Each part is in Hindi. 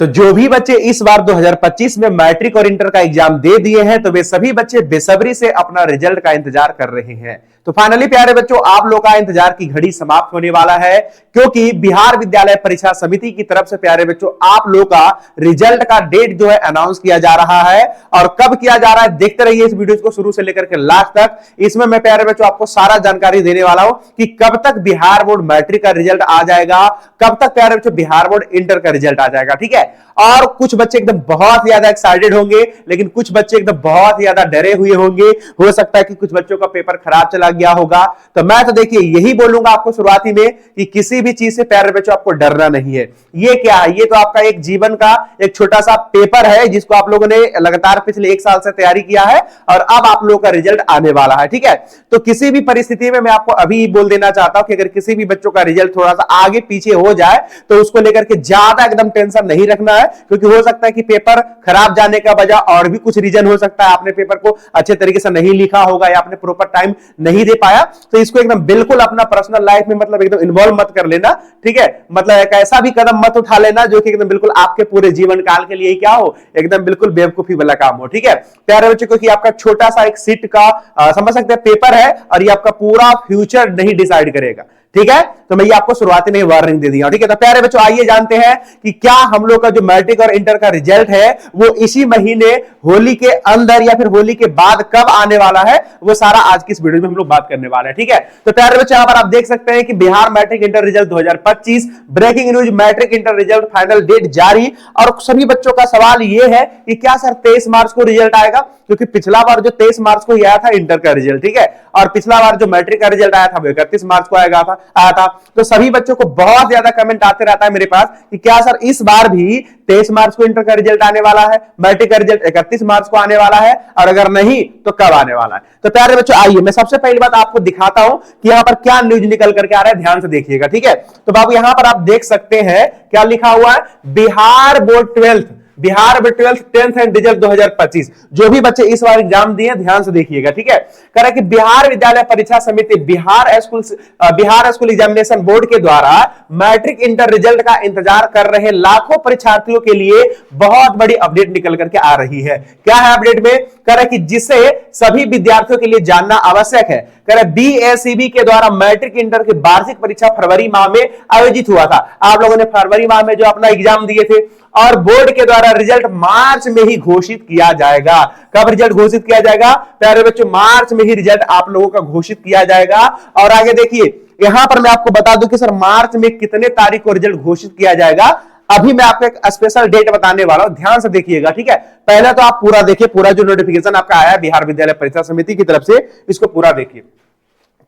तो जो भी बच्चे इस बार 2025 में मैट्रिक और इंटर का एग्जाम दे दिए हैं तो वे सभी बच्चे बेसब्री से अपना रिजल्ट का इंतजार कर रहे हैं। तो फाइनली प्यारे बच्चों, आप लोग का इंतजार की घड़ी समाप्त होने वाला है, क्योंकि बिहार विद्यालय परीक्षा समिति की तरफ से प्यारे बच्चों आप लोग का रिजल्ट का डेट जो है अनाउंस किया जा रहा है। और कब किया जा रहा है देखते रहिए इस वीडियो को शुरू से लेकर के लास्ट तक। इसमें मैं प्यारे बच्चों आपको सारा जानकारी देने वाला हूं कि कब तक बिहार बोर्ड मैट्रिक का रिजल्ट आ जाएगा, कब तक प्यारे बच्चों बिहार बोर्ड इंटर का रिजल्ट आ जाएगा। ठीक है, और कुछ बच्चे एकदम बहुत ज्यादा एक्साइटेड होंगे, लेकिन कुछ बच्चे एकदम बहुत ज्यादा डरे हुए होंगे। हो सकता है कि कुछ बच्चों का पेपर खराब चला गया होगा। तो मैं तो देखिए यही बोलूंगा आपको शुरुआती में कि किसी भी चीज से प्यारे बच्चों आपको डरना नहीं है। ये क्या है, ये तो आपका एक जीवन का एक छोटा सा पेपर है जिसको आप लोगों ने लगातार पिछले 1 साल से तैयारी किया है और अब आप लोगों का रिजल्ट आने वाला है। ठीक है, तो किसी भी परिस्थिति में मैं आपको अभी बोल देना चाहता हूं कि अगर किसी भी बच्चों का रिजल्ट थोड़ा सा आगे पीछे हो जाए तो उसको लेकर के ज्यादा एकदम टेंशन नहीं रखना है, क्योंकि हो सकता है कि पेपर खराब जाने का वजह और भी कुछ रीजन हो सकता है। आपने पेपर को अच्छे तरीके से नहीं लिखा होगा या आपने प्रॉपर टाइम नहीं दे पाया, तो इसको एकदम बिल्कुल अपना पर्सनल लाइफ में मतलब एकदम इन्वॉल्व मत कर लेना। ठीक है, मतलब एक ऐसा भी कदम मत उठा लेना जो कि एकदम बिल्कुल आपके पूरे जीवन काल के लिए क्या हो, एकदम बिल्कुल बेवकूफी वाला काम हो। ठीक है प्यारे बच्चों, क्योंकि आपका छोटा सा एक सीट का समझ सकते हैं पेपर है और ये आपका पूरा फ्यूचर नहीं डिसाइड करेगा। ठीक है, तो मैं ये आपको शुरुआती में वार्निंग दे दिया। ठीक है, तो प्यारे बच्चों आइए जानते हैं कि क्या हम लोग का जो मैट्रिक और इंटर का रिजल्ट है वो इसी महीने होली के अंदर या फिर होली के बाद कब आने वाला है, वो सारा आज की इस वीडियो में हम लोग बात करने वाले हैं। ठीक है, तो प्यारे बच्चों यहां पर आप देख सकते हैं कि Bihar matric inter result 2025 breaking news, matric inter result final date जारी। और सभी बच्चों का सवाल यह है कि क्या सर 23 मार्च को रिजल्ट आएगा, क्योंकि पिछला बार जो 23 मार्च को आया था इंटर का रिजल्ट, ठीक है, और पिछला बार जो मैट्रिक का रिजल्ट आया था वो 31 मार्च को आया था। तो सभी बच्चों को बहुत ज्यादा कमेंट आते रहता है मेरे पास कि क्या सर इस बार भी 23 मार्च को इंटर का रिजल्ट आने वाला है, मैट्रिक का रिजल्ट 31 मार्च को आने वाला है, और अगर नहीं तो कब आने वाला है। तो प्यारे बच्चों आइए मैं सबसे पहली बात आपको दिखाता हूं कि यहां पर क्या न्यूज निकल करके आ रहा है, ध्यान से देखिएगा। ठीक है, तो बाबू यहां पर आप देख सकते हैं क्या लिखा हुआ है, Bihar board 12th, Bihar board 12th 10th and result 2025। जो भी बच्चे इस बार एग्जाम दिए ध्यान से देखिएगा। ठीक है, कह रहा है कि बिहार विद्यालय परीक्षा समिति बिहार स्कूल एग्जामिनेशन बोर्ड के द्वारा मैट्रिक इंटर रिजल्ट का इंतजार कर रहे लाखों परीक्षार्थियों के लिए बहुत बड़ी अपडेट निकल करके आ रही है। क्या है अपडेट में, कह रहा है कि जिसे सभी विद्यार्थियों के लिए जानना आवश्यक है। कह रहा है बीएसईबी के द्वारा मैट्रिक इंटर की वार्षिक परीक्षा फरवरी माह में आयोजित हुआ था। आप लोगों ने फरवरी माह में जो अपना एग्जाम दिए थे, और बोर्ड के द्वारा रिजल्ट मार्च में ही घोषित किया जाएगा। कब रिजल्ट घोषित किया जाएगा प्यारे बच्चों, मार्च में ही रिजल्ट आप लोगों का घोषित किया जाएगा। और आगे देखिए यहां पर मैं आपको बता दूं कि सर मार्च में कितने तारीख को रिजल्ट घोषित किया जाएगा, अभी मैं आपको एक स्पेशल डेट बताने वाला हूं, ध्यान से देखिएगा। ठीक है, पहले तो आप पूरा देखिए, पूरा जो नोटिफिकेशन आपका आया बिहार विद्यालय परीक्षा समिति की तरफ से, इसको पूरा देखिए।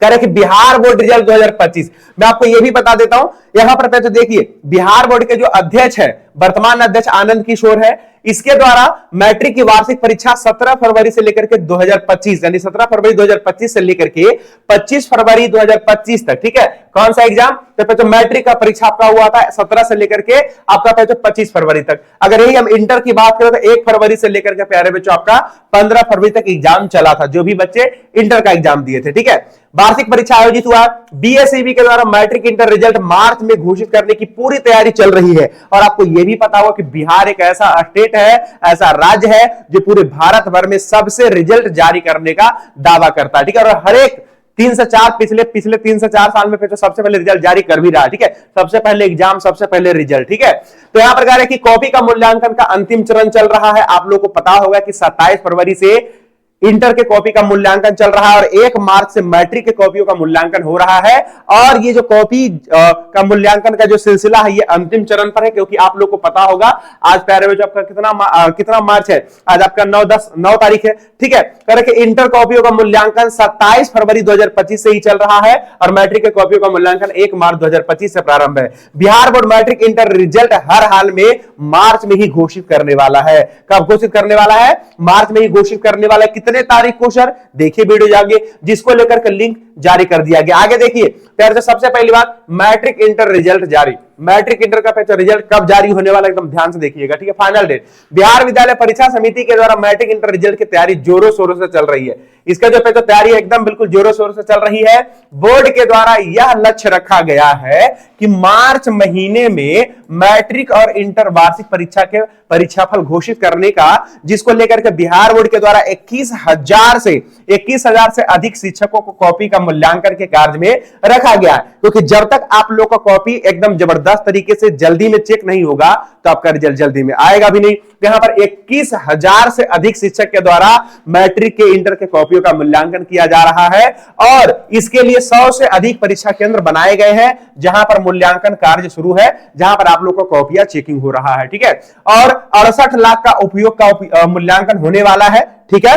कह रहे कि बिहार बोर्ड रिजल्ट 2025, मैं आपको यह भी बता देता हूं, यहां पर तो देखिए बिहार बोर्ड के जो अध्यक्ष है, वर्तमान अध्यक्ष आनंद किशोर है, इसके द्वारा मैट्रिक की वार्षिक परीक्षा 17 फरवरी से लेकर के 2025 यानी 17 फरवरी 2025 से लेकर के 25 फरवरी 2025 तक, ठीक है, कौन सा एग्जाम, तो मैट्रिक का परीक्षा आपका हुआ था 17 से लेकर के आपका 25 फरवरी तक। अगर यही हम इंटर की बात करें तो 1 फरवरी से लेकर के प्यारे बच्चों आपका 15 फरवरी तक एग्जाम चला था, जो भी बच्चे इंटर का एग्जाम दिए थे। ठीक है, वार्षिक परीक्षा आयोजित हुआ, बीएसईबी के द्वारा मैट्रिक इंटर रिजल्ट मार्च में घोषित करने की पूरी तैयारी चल रही है। और आपको यह भी पता होगा कि बिहार एक ऐसा स्टेट है, ऐसा राज्य है जो पूरे भारत भर में सबसे रिजल्ट जारी करने का दावा करता है। ठीक है, और हर एक 3 से 4 पिछले 3 से 4 साल में तो सबसे पहले रिजल्ट जारी कर भी रहा है। ठीक है, सबसे पहले एग्जाम, सबसे पहले रिजल्ट। ठीक है, तो यहां पर कह रहे हैं कि कॉपी का मूल्यांकन का अंतिम चरण चल रहा है। आप लोगों को पता होगा कि 27 फरवरी से इंटर के कॉपी का मूल्यांकन चल रहा है और 1 मार्च से मैट्रिक के कॉपियों का मूल्यांकन हो रहा है। और ये जो कॉपी का मूल्यांकन का जो सिलसिला है ये अंतिम चरण पर है, क्योंकि आप लोग को पता होगा आज प्यारे बच्चों आपका कितना मार्च है, आज आपका 9 तारीख है। ठीक है, कह रहे कि इंटर कॉपियों का मूल्यांकन 27 फरवरी 2025 से ही चल रहा है और मैट्रिक के कॉपियों का मूल्यांकन 1 मार्च 2025 से प्रारंभ है। Bihar board matric inter result हर हाल में मार्च में ही घोषित करने वाला है। कब घोषित करने वाला है, मार्च में ही घोषित करने वाला है। कितने तारीख को सर, देखिए वीडियो जाके, जिसको लेकर के लिंक जारी कर दिया गया। आगे देखिए प्यारे, सबसे पहली बात मैट्रिक इंटर रिजल्ट जारी, मैट्रिक इंटर का रिजल्ट कब जारी होने वाला एकदम ध्यान से देखिएगा। ठीक है, फाइनल डेट, बिहार विद्यालय परीक्षा समिति के द्वारा मैट्रिक इंटर रिजल्ट की तैयारी जोरों शोरों से चल रही है। इसका जो तैयारी एकदम बिल्कुल जोरों शोरों से चल रही है। बोर्ड के द्वारा यह लक्ष्य रखा गया है कि मार्च महीने में मैट्रिक और इंटर वार्षिक परीक्षा के परीक्षाफल घोषित करने का, जिसको लेकर के बिहार बोर्ड के द्वारा 21,000 से अधिक शिक्षकों को कॉपी का मूल्यांकन के कार्य में रखा गया है। क्योंकि जब तक आप लोग का कॉपी एकदम जबरदस्त तरीके से जल्दी में चेक नहीं होगा तो आपका रिजल्ट जल्दी में आएगा भी नहीं। यहां पर 21,000 से अधिक शिक्षक के द्वारा मैट्रिक के इंटर के कॉपियों का मूल्यांकन किया जा रहा है और इसके लिए 100 से अधिक परीक्षा केंद्र बनाए गए हैं जहां पर मूल्यांकन कार्य शुरू है, जहां पर आप लोग को कॉपियां चेकिंग हो रहा है। ठीक है, और 68 लाख का उपयोग का मूल्यांकन होने वाला है। ठीक है,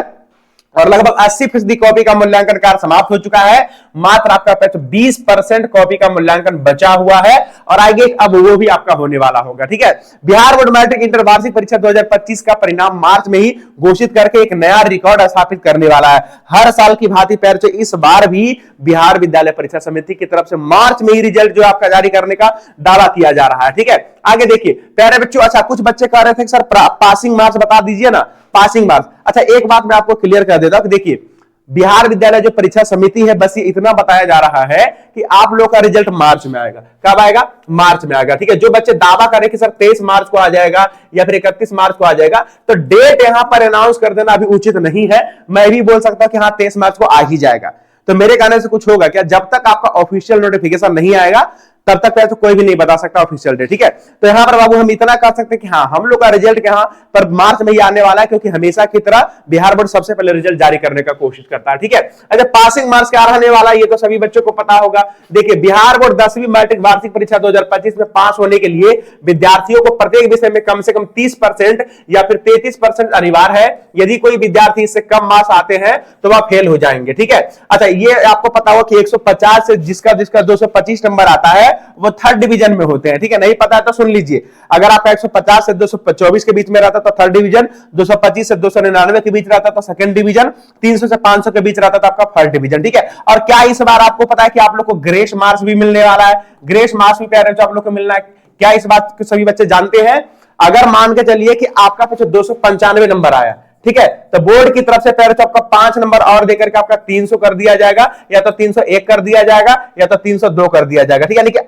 और लगभग 80% कॉपी का मूल्यांकन कार्य समाप्त हो चुका है। मात्र आपका 20% कॉपी का मूल्यांकन बचा हुआ है और आगे अब वो भी आपका होने वाला होगा। ठीक है, बिहार बोर्ड मैट्रिक इंटर वार्षिक परीक्षा 2025 का परिणाम मार्च में ही घोषित करके एक नया रिकॉर्ड स्थापित करने वाला है। हर साल की भांति पैर इस बार भी बिहार विद्यालय परीक्षा समिति की तरफ से मार्च में ही रिजल्ट जो आपका जारी करने का दावा किया जा रहा है। ठीक है, आगे देखिए प्यारे बच्चों, अच्छा कुछ बच्चे कह रहे थे सर पासिंग मार्क्स बता दीजिए ना, पासिंग मार्क्स। अच्छा एक बात मैं आपको क्लियर कर देता हूं कि देखिए बिहार विद्यालय जो परीक्षा समिति है, बस ये इतना बताया जा रहा है कि आप लोग का रिजल्ट मार्च में आएगा। कब आएगा? मार्च में आएगा। ठीक है, जो बच्चे दावा करें कि सर 23 मार्च को आ जाएगा या फिर 31 मार्च को आ जाएगा, तो डेट यहां पर अनाउंस कर देना अभी उचित नहीं है। मैं भी बोल सकता हूं कि हाँ 23 मार्च को आ ही जाएगा। तो मेरे कहने से कुछ होगा क्या? जब तक आपका ऑफिशियल नोटिफिकेशन नहीं आएगा तब तक तो कोई भी नहीं बता सकता ऑफिशियल डेट। ठीक है, तो यहां पर बाबू हम इतना कह सकते हैं कि हाँ हम लोग का रिजल्ट यहां पर मार्च में ही आने वाला है, क्योंकि हमेशा की तरह बिहार बोर्ड सबसे पहले रिजल्ट जारी करने का कोशिश करता है। ठीक है, अच्छा पासिंग मार्क्स क्या रहने वाला है ये तो सभी बच्चों को पता होगा। देखिए बिहार बोर्ड 10वीं मैट्रिक वार्षिक परीक्षा 2025 में पास होने के लिए विद्यार्थियों को प्रत्येक विषय में कम से कम 30% या फिर 33% अनिवार्य है। यदि कोई विद्यार्थी इससे कम मार्क्स आते हैं तो वह फेल हो जाएंगे। ठीक है, अच्छा ये आपको पता हो कि 150 से जिसका 225 नंबर आता है वो थर्ड डिवीजन में होते हैं। ठीक है, नहीं पता है तो सुन लीजिए, अगर आपका 150 से 224 के बीच में रहता तो थर्ड डिवीजन, 225 से 299 के बीच रहता तो सेकंड डिवीजन, 300 से 500 के बीच रहता तो आपका फर्स्ट डिवीजन। ठीक है, और क्या इस बार आपको पता है कि आप लोग को ग्रेस मार्क्स भी मिलने वाला है? ग्रेस मार्क्स भी पेरेंट्स आप लोग को मिलना है। क्या इस बात को सभी बच्चे जानते हैं? अगर मान के चलिए कि आपका 295 नंबर आया, ठीक है, तो बोर्ड की तरफ से पेरेंट्स आपका 5 नंबर और देकर के आपका 300 कर दिया जाएगा, या तो 301 कर दिया जाएगा या तो 302 कर दिया जाएगा। ठीक है, यानी कि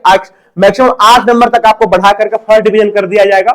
मैक्सिमम 8 नंबर तक आपको बढ़ा करके फर्स्ट डिवीजन कर दिया जाएगा।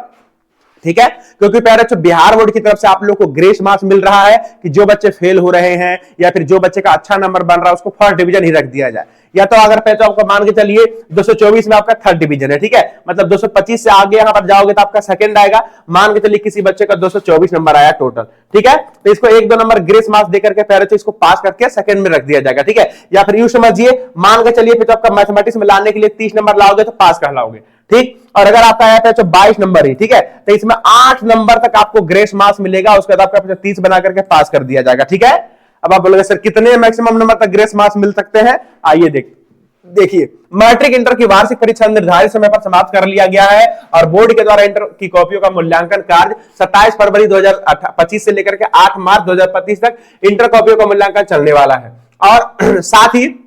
ठीक है, क्योंकि पेरेंट्स बिहार बोर्ड की तरफ से आप लोग को ग्रेस मार्क्स मिल रहा है कि जो बच्चे फेल हो रहे हैं या फिर जो बच्चे का अच्छा नंबर बन रहा है उसको फर्स्ट डिवीजन ही रख दिया जाए। या तो अगर पैसा आपको मान के चलिए 224 में आपका थर्ड डिवीजन है, ठीक है, मतलब 225 से आगे यहां पर जाओगे तो आपका सेकंड आएगा। मान के चलिए किसी बच्चे का 224 नंबर आया टोटल, ठीक है, तो इसको 1-2 नंबर ग्रेस मार्क्स देकर के पेरेंट्स इसको पास करके सेकंड में रख दिया जाएगा। ठीक है, या फिर यूं समझिए, मान के चलिए फिर आपका मैथमेटिक्स में लाने के लिए 30 नंबर लाओगे तो पास कहलाओगे। ठीक, और अगर आपका आया था 22 नंबर ही, ठीक है, तो इसमें 8 नंबर तक आपको ग्रेस मार्क्स मिलेगा, उसके बाद आपका 30 बना करके पास कर दिया जाएगा। ठीक है, अब आप बोलोगे सर कितने मैक्सिमम नंबर तक ग्रेस मार्क्स मिल सकते हैं? आइए देखिए मैट्रिक इंटर की वार्षिक परीक्षा निर्धारित समय पर समाप्त कर लिया गया है और बोर्ड के द्वारा इंटर की कॉपियों का मूल्यांकन कार्य 27 फरवरी 2025 से लेकर के 8 मार्च 2025 तक इंटर कॉपियों का मूल्यांकन चलने वाला है। और साथ ही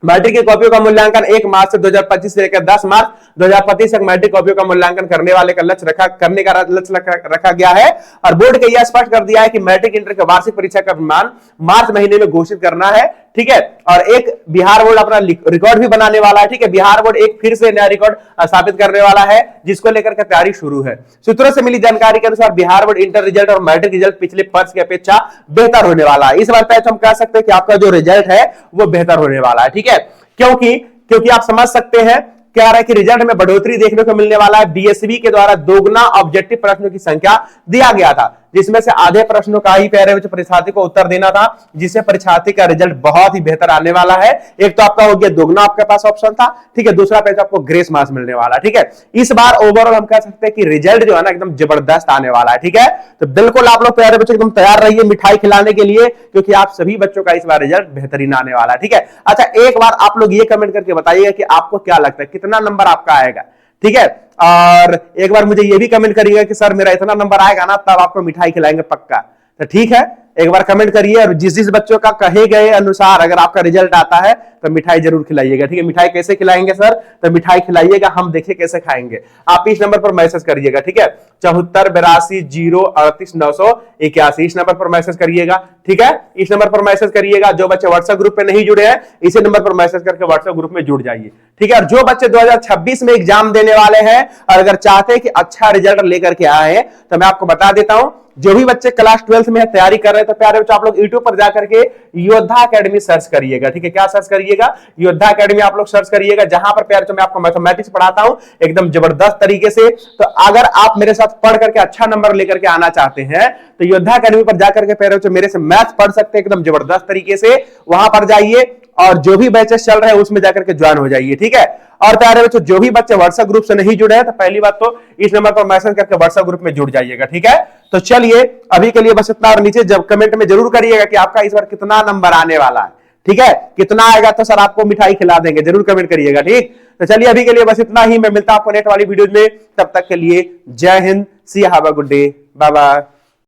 मैट्रिक की कॉपियों का मूल्यांकन 1 मार्च से 2025 से लेकर 10 मार्च 2025 तक मैट्रिक कॉपियों का मूल्यांकन करने का लक्ष्य रखा गया है। और बोर्ड ने यह स्पष्ट कर दिया है कि मैट्रिक इंटर की वार्षिक परीक्षा का परिणाम मार्च महीने में घोषित करना है। ठीक है, और एक बिहार बोर्ड अपना रिकॉर्ड भी बनाने वाला है। ठीक है, बिहार बोर्ड एक फिर से नया रिकॉर्ड स्थापित करने वाला है जिसको लेकर के तैयारी शुरू है। सूत्रों से मिली जानकारी के अनुसार बिहार बोर्ड इंटर रिजल्ट और मैट्रिक रिजल्ट पिछले वर्ष की अपेक्षा बेहतर होने वाला है। इस बार हम कह सकते हैं कि आपका जो रिजल्ट है वो बेहतर होने वाला है। ठीक है, क्योंकि आप समझ सकते हैं क्या रहा है कि रिजल्ट में बढ़ोतरी देखने को मिलने वाला है। बीएसवी के द्वारा दोगुना ऑब्जेक्टिव प्रश्नों की संख्या दिया गया था, जिसमें से आधे प्रश्नों का ही परीक्षार्थी को उत्तर देना था, जिससे परीक्षार्थी का रिजल्ट बहुत ही बेहतर आने वाला है। एक तो आपका हो गया दोगुना आपके पास ऑप्शन था, ठीक है, दूसरा पेज आपको ग्रेस मार्क्स मिलने वाला है। ठीक है, इस बार ओवरऑल हम कह सकते हैं कि रिजल्ट जो है ना एकदम जबरदस्त आने वाला है। ठीक है, तो बिल्कुल आप लोग प्यारे बच्चों एकदम तैयार रहिए मिठाई खिलाने के लिए, क्योंकि आप सभी बच्चों का इस बार रिजल्ट बेहतरीन आने वाला है। ठीक है, अच्छा एक बार आप लोग ये कमेंट करके बताइएगा कि आपको क्या लगता है कितना नंबर आपका आएगा। ठीक है, और एक बार मुझे ये भी कमेंट करिएगा कि सर मेरा इतना नंबर आएगा ना तब आपको मिठाई खिलाएंगे पक्का। तो ठीक है, एक बार कमेंट करिए और जिस जिस बच्चों का कहे गए अनुसार अगर आपका रिजल्ट आता है तो मिठाई जरूर खिलाइएगा। ठीक है, मिठाई कैसे खिलाएंगे सर? तो मिठाई खिलाइएगा, हम देखें कैसे खाएंगे। आप इस नंबर पर मैसेज करिएगा, ठीक है, 7482038981 इस नंबर पर मैसेज करिएगा। ठीक है, इस नंबर पर मैसेज करिएगा। जो बच्चे व्हाट्सएप ग्रुप पे नहीं जुड़े हैं इसी नंबर पर मैसेज करके व्हाट्सएप ग्रुप में जुड़ जाइए। ठीक है, और जो बच्चे 2026 में एग्जाम देने वाले हैं और अगर चाहते हैं कि अच्छा रिजल्ट लेकर के आए तो मैं आपको बता देता हूं, जो भी बच्चे क्लास 12th में तैयारी कर रहे हैं तो प्यारे बच्चों आप लोग यूट्यूब पर जाकर के योद्धा एकेडमी सर्च करिएगा। ठीक है, क्या सर्च करिएगा? योद्धा एकेडमी आप लोग सर्च करिएगा, जहां पर प्यारे बच्चों मैं आपको मैथमेटिक्स पढ़ाता हूं एकदम जबरदस्त तरीके से। तो अगर आप मेरे साथ पढ़ करके अच्छा नंबर लेकर के आना चाहते हैं तो योद्धा एकेडमी पर जाकर के प्यारे बच्चों मेरे से मैथ पढ़ सकते हैं एकदम जबरदस्त तरीके से। वहां पर जाइए और जो भी बैचेस चल रहे हैं उसमें जाकर के ज्वाइन हो जाइए। ठीक है, और प्यारे बच्चों जो भी बच्चे व्हाट्सएप ग्रुप से नहीं जुड़े हैं तो पहली बात तो इस नंबर पर मैसेज करके व्हाट्सएप ग्रुप में जुड़ जाइएगा। ठीक है, तो चलिए अभी के लिए बस इतना, और नीचे जब कमेंट में जरूर करिएगा कि आपका इस बार कितना नंबर आने वाला है। ठीक है, कितना आएगा तो सर आपको मिठाई खिला देंगे, जरूर कमेंट करिएगा। ठीक, तो चलिए अभी के लिए बस इतना ही, मैं मिलता हूं आपको नेक्स्ट वाली वीडियो में, तब तक के लिए जय हिंद, see have a good day, bye bye.